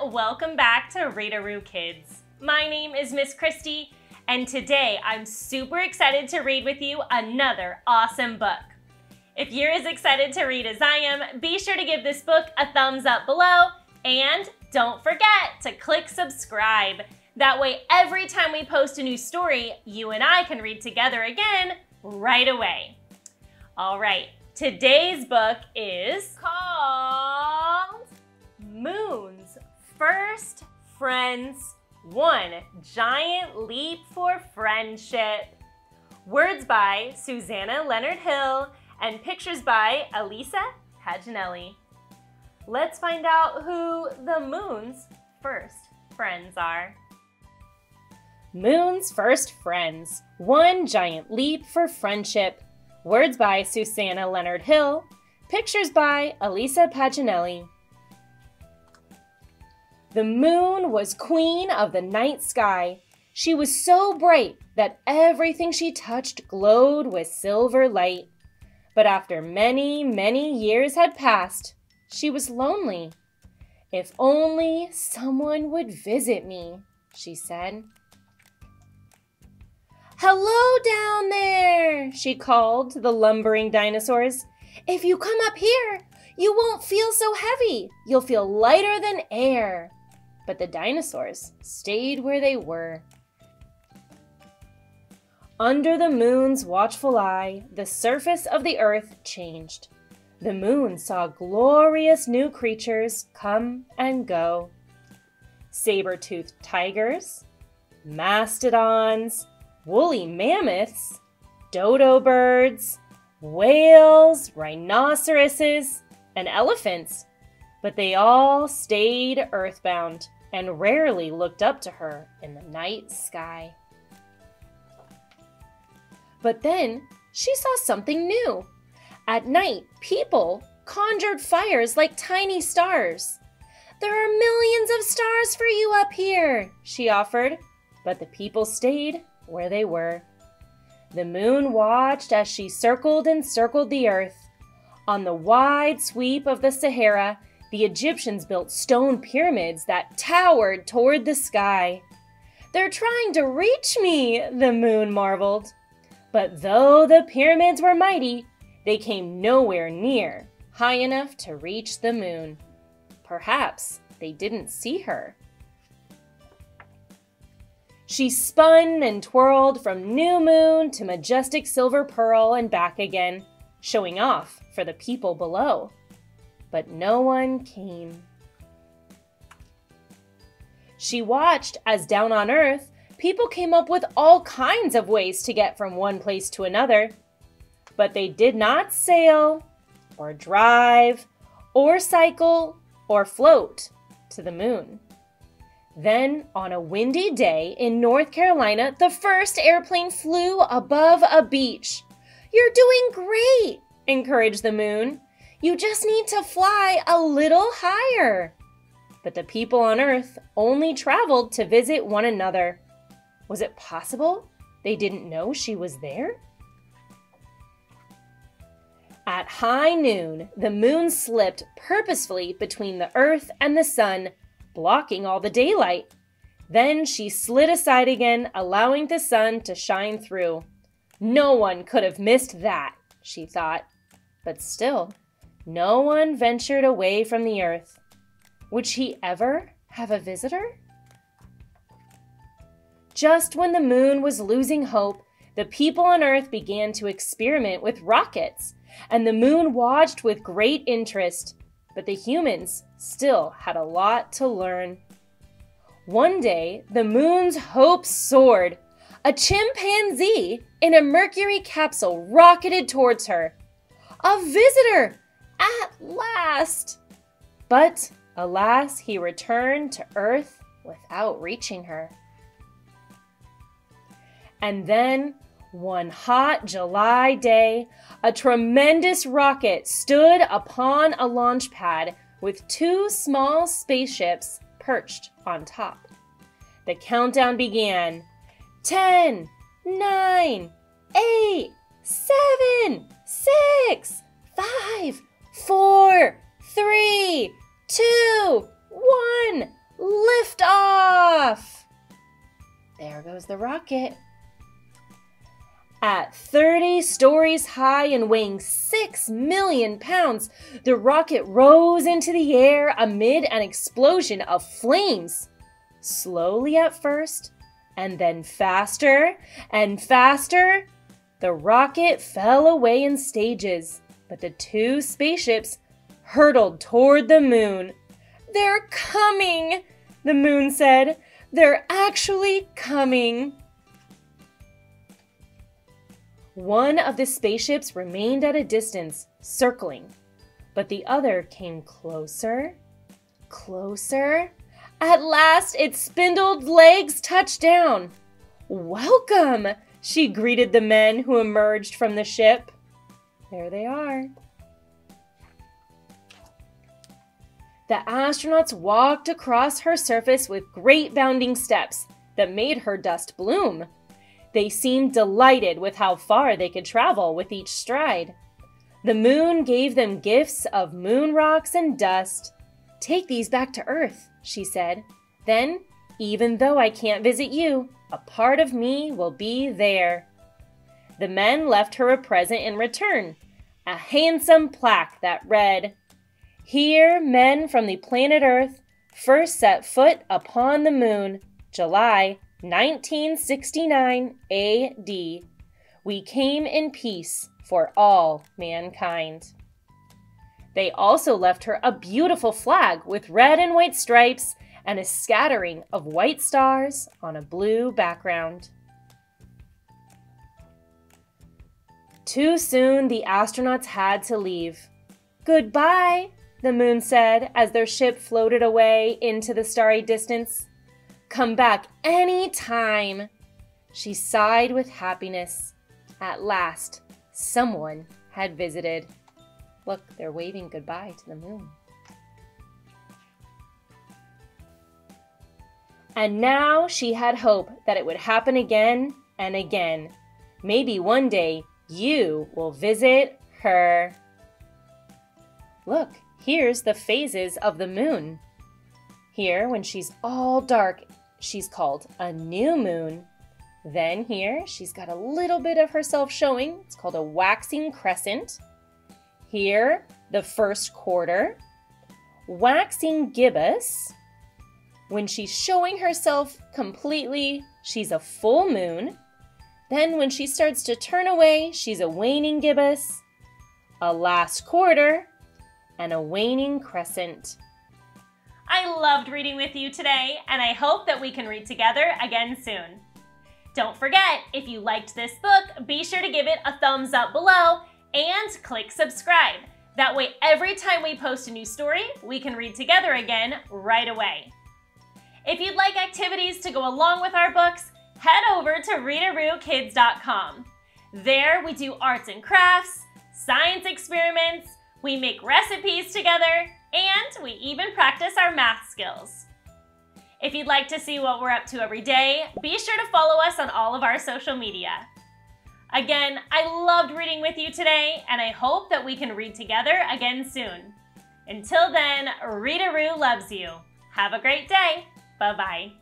welcome back to Read-A-Roo Kids. My name is Miss Kristi, and today I'm super excited to read with you another awesome book. If you're as excited to read as I am, be sure to give this book a thumbs up below, and don't forget to click subscribe. That way, every time we post a new story, you and I can read together again right away. All right, today's book is called Moon's First Friends, One Giant Leap for Friendship. Words by Susanna, Leonard and pictures by Elisa, Paganelli. Let's find out who the Moon's first friends are. Moon's First Friends, One Giant Leap for Friendship. Words by Susanna, Leonard pictures by Elisa, Paganelli. The moon was queen of the night sky. She was so bright that everything she touched glowed with silver light. But after many, many years had passed, she was lonely. "If only someone would visit me," she said. "Hello down there," she called to the lumbering dinosaurs. "If you come up here, you won't feel so heavy. You'll feel lighter than air." But the dinosaurs stayed where they were. Under the moon's watchful eye, the surface of the earth changed. The moon saw glorious new creatures come and go. Saber-toothed tigers, mastodons, woolly mammoths, dodo birds, whales, rhinoceroses, and elephants. But they all stayed earthbound and rarely looked up to her in the night sky. But then she saw something new. At night, people conjured fires like tiny stars. "There are millions of stars for you up here," she offered, but the people stayed where they were. The moon watched as she circled and circled the earth. On the wide sweep of the Sahara, the Egyptians built stone pyramids that towered toward the sky. "They're trying to reach me," the moon marveled. But though the pyramids were mighty, they came nowhere near high enough to reach the moon. Perhaps they didn't see her. She spun and twirled from new moon to majestic silver pearl and back again, showing off for the people below. But no one came. She watched as down on earth, people came up with all kinds of ways to get from one place to another. But they did not sail, or drive, or cycle, or float to the moon. Then, on a windy day in North Carolina, the first airplane flew above a beach. "You're doing great," encouraged the moon. "You just need to fly a little higher." But the people on Earth only traveled to visit one another. Was it possible they didn't know she was there? At high noon, the moon slipped purposefully between the earth and the sun, blocking all the daylight. Then she slid aside again, allowing the sun to shine through. No one could have missed that, she thought. But still, no one ventured away from the earth. Would she ever have a visitor? Just when the moon was losing hope, the people on Earth began to experiment with rockets, and the moon watched with great interest. But the humans still had a lot to learn. One day, the moon's hopes soared. A chimpanzee in a mercury capsule rocketed towards her. A visitor! At last! But, alas, he returned to Earth without reaching her. And then, one hot July day, a tremendous rocket stood upon a launch pad with two small spaceships perched on top. The countdown began. 10, 9, 8, 7, 6, 5, 4, 3, 2, 1. Lift off! There goes the rocket. At 30 stories high and weighing 6 million pounds, the rocket rose into the air amid an explosion of flames. Slowly at first, and then faster and faster, the rocket fell away in stages, but the two spaceships hurtled toward the moon. "They're coming," the moon said. "They're actually coming." One of the spaceships remained at a distance, circling, but the other came closer, closer. At last, its spindled legs touched down. "Welcome," she greeted the men who emerged from the ship. There they are. The astronauts walked across her surface with great bounding steps that made her dust bloom. They seemed delighted with how far they could travel with each stride. The moon gave them gifts of moon rocks and dust. "Take these back to Earth," she said. "Then, even though I can't visit you, a part of me will be there." The men left her a present in return, a handsome plaque that read, "Here men from the planet Earth first set foot upon the moon, July 1969 AD. We came in peace for all mankind." They also left her a beautiful flag with red and white stripes and a scattering of white stars on a blue background. Too soon the astronauts had to leave. "Goodbye," the moon said as their ship floated away into the starry distance. "Come back any time." She sighed with happiness. At last, someone had visited. Look, they're waving goodbye to the moon. And now she had hope that it would happen again and again. Maybe one day you will visit her. Look, here's the phases of the moon. Here, when she's all dark, she's called a new moon. Then here, she's got a little bit of herself showing. It's called a waxing crescent. Here, the first quarter. Waxing gibbous. When she's showing herself completely, she's a full moon. Then when she starts to turn away, she's a waning gibbous, a last quarter, and a waning crescent. I loved reading with you today, and I hope that we can read together again soon. Don't forget, if you liked this book, be sure to give it a thumbs up below and click subscribe. That way, every time we post a new story, we can read together again right away. If you'd like activities to go along with our books, head over to readarookids.com. There we do arts and crafts, science experiments, we make recipes together, and we even practice our math skills. If you'd like to see what we're up to every day, be sure to follow us on all of our social media. Again, I loved reading with you today, and I hope that we can read together again soon. Until then, Readaroo loves you. Have a great day. Bye-bye.